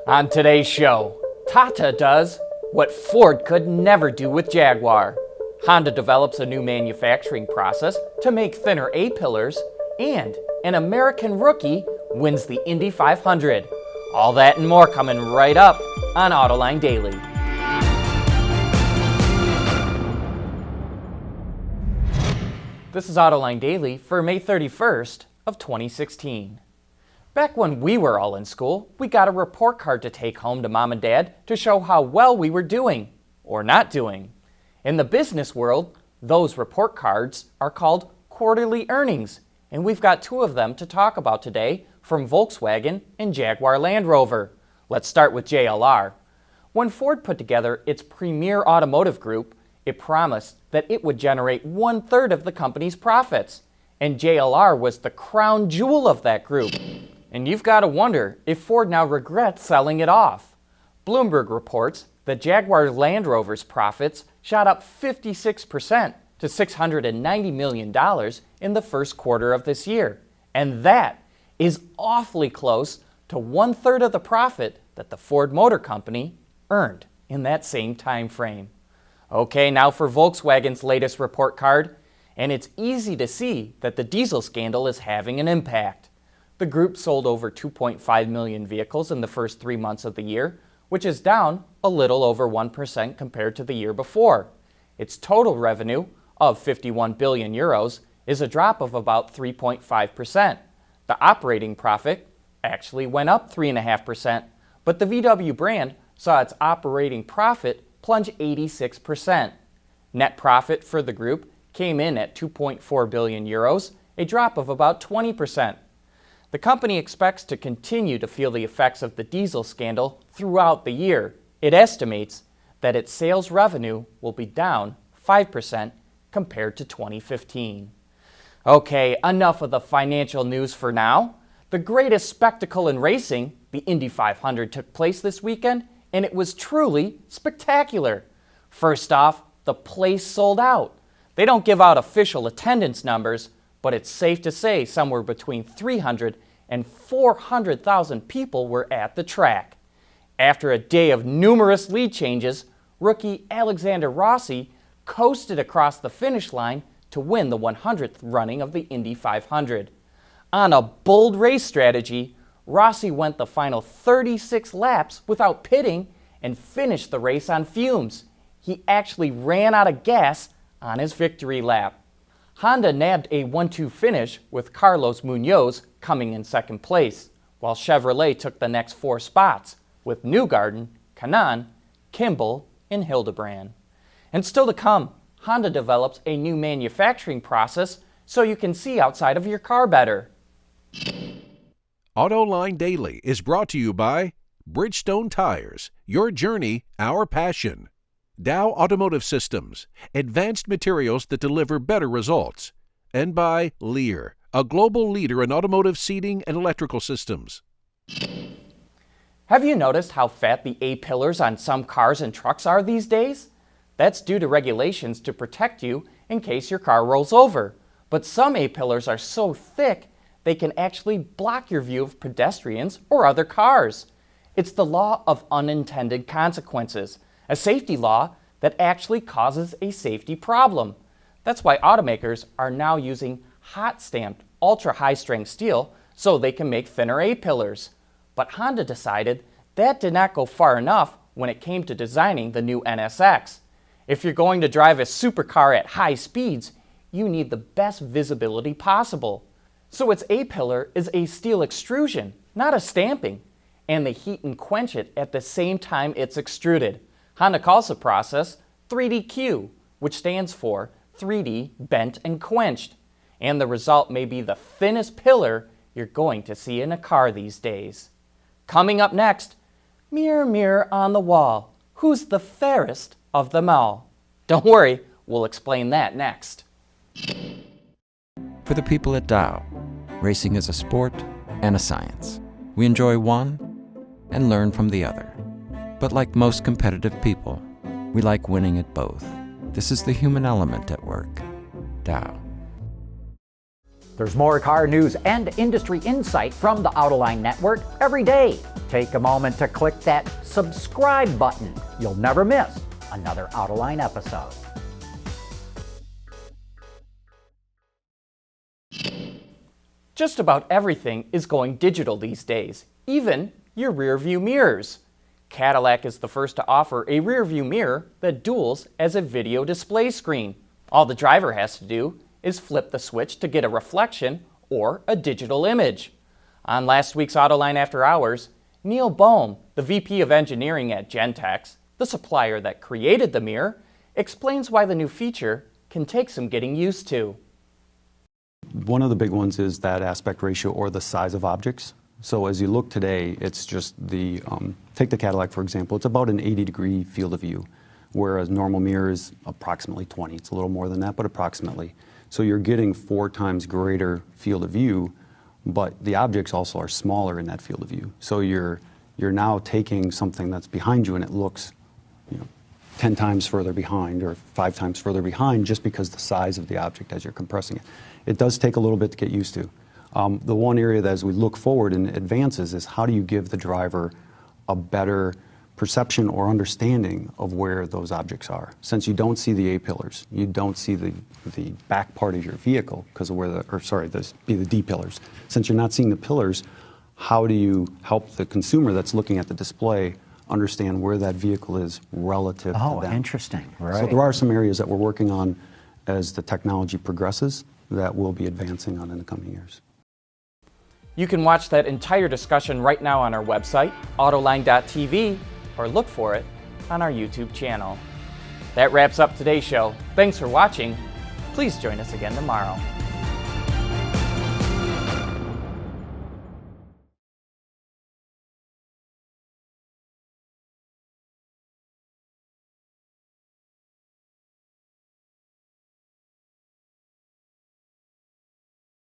On today's show, Tata does what Ford could never do with Jaguar. Honda develops a new manufacturing process to make thinner A-pillars, and an American rookie wins the Indy 500. All that and more coming right up on Autoline Daily. This is Autoline Daily for May 31st of 2016. Back when we were all in school, we got a report card to take home to mom and dad to show how well we were doing, or not doing. In the business world, those report cards are called quarterly earnings, and we've got two of them to talk about today from Volkswagen and Jaguar Land Rover. Let's start with JLR. When Ford put together its premier automotive group, it promised that it would generate 1/3 of the company's profits, and JLR was the crown jewel of that group. And you've got to wonder if Ford now regrets selling it off. Bloomberg reports that Jaguar Land Rover's profits shot up 56% to $690 million in the first quarter of this year. And that is awfully close to 1/3 of the profit that the Ford Motor Company earned in that same time frame. Okay, now for Volkswagen's latest report card, and it's easy to see that the diesel scandal is having an impact. The group sold over 2.5 million vehicles in the first 3 months of the year, which is down a little over 1% compared to the year before. Its total revenue of 51 billion euros is a drop of about 3.5%. The operating profit actually went up 3.5%, but the VW brand saw its operating profit plunge 86%. Net profit for the group came in at 2.4 billion euros, a drop of about 20%. The company expects to continue to feel the effects of the diesel scandal throughout the year. It estimates that its sales revenue will be down 5% compared to 2015. Okay, enough of the financial news for now. The greatest spectacle in racing, the Indy 500, took place this weekend, and it was truly spectacular. First off, the place sold out. They don't give out official attendance numbers, but it's safe to say somewhere between 300 and 400,000 people were at the track. After a day of numerous lead changes, rookie Alexander Rossi coasted across the finish line to win the 100th running of the Indy 500. On a bold race strategy, Rossi went the final 36 laps without pitting and finished the race on fumes. He actually ran out of gas on his victory lap. Honda nabbed a 1-2 finish with Carlos Munoz coming in second place, while Chevrolet took the next 4 spots with Newgarden, Kanaan, Kimball, and Hildebrand. And still to come, Honda develops a new manufacturing process so you can see outside of your car better. Autoline Daily is brought to you by Bridgestone Tires, your journey, our passion. Dow Automotive Systems, advanced materials that deliver better results. And by Lear, a global leader in automotive seating and electrical systems. Have you noticed how fat the A-pillars on some cars and trucks are these days? That's due to regulations to protect you in case your car rolls over. But some A-pillars are so thick they can actually block your view of pedestrians or other cars. It's the law of unintended consequences, a safety law that actually causes a safety problem. That's why automakers are now using hot-stamped, ultra-high-strength steel so they can make thinner A-pillars. But Honda decided that did not go far enough when it came to designing the new NSX. If you're going to drive a supercar at high speeds, you need the best visibility possible. So its A-pillar is a steel extrusion, not a stamping, and they heat and quench it at the same time it's extruded. Honda calls the process 3DQ, which stands for 3D bent and quenched. And the result may be the thinnest pillar you're going to see in a car these days. Coming up next, mirror, mirror on the wall, who's the fairest of them all? Don't worry, we'll explain that next. For the people at Dow, racing is a sport and a science. We enjoy one and learn from the other. But like most competitive people, we like winning at both. This is the human element at work. Dow. There's more car news and industry insight from the Autoline Network every day. Take a moment to click that subscribe button. You'll never miss another Autoline episode. Just about everything is going digital these days, even your rear view mirrors. Cadillac is the first to offer a rear view mirror that duals as a video display screen. All the driver has to do is flip the switch to get a reflection or a digital image. On last week's Autoline After Hours, Neil Bohm, the VP of Engineering at Gentex, the supplier that created the mirror, explains why the new feature can take some getting used to. One of the big ones is that aspect ratio or the size of objects. So as you look today, it's just the, take the Cadillac for example, it's about an 80-degree field of view, whereas normal mirror is approximately 20. It's a little more than that, but approximately. So you're getting 4 times greater field of view, but the objects also are smaller in that field of view. So you're now taking something that's behind you and it looks 10 times further behind or 5 times further behind just because the size of the object as you're compressing it. It does take a little bit to get used to. The one area that as we look forward and advances is how do you give the driver a better perception or understanding of where those objects are. Since you don't see the A-pillars, you don't see the back part of your vehicle because of where the D-pillars. Since you're not seeing the pillars, how do you help the consumer that's looking at the display understand where that vehicle is relative to them? Oh, interesting. Right. So there are some areas that we're working on as the technology progresses that we'll be advancing on in the coming years. You can watch that entire discussion right now on our website, autoline.tv, or look for it on our YouTube channel. That wraps up today's show. Thanks for watching. Please join us again tomorrow.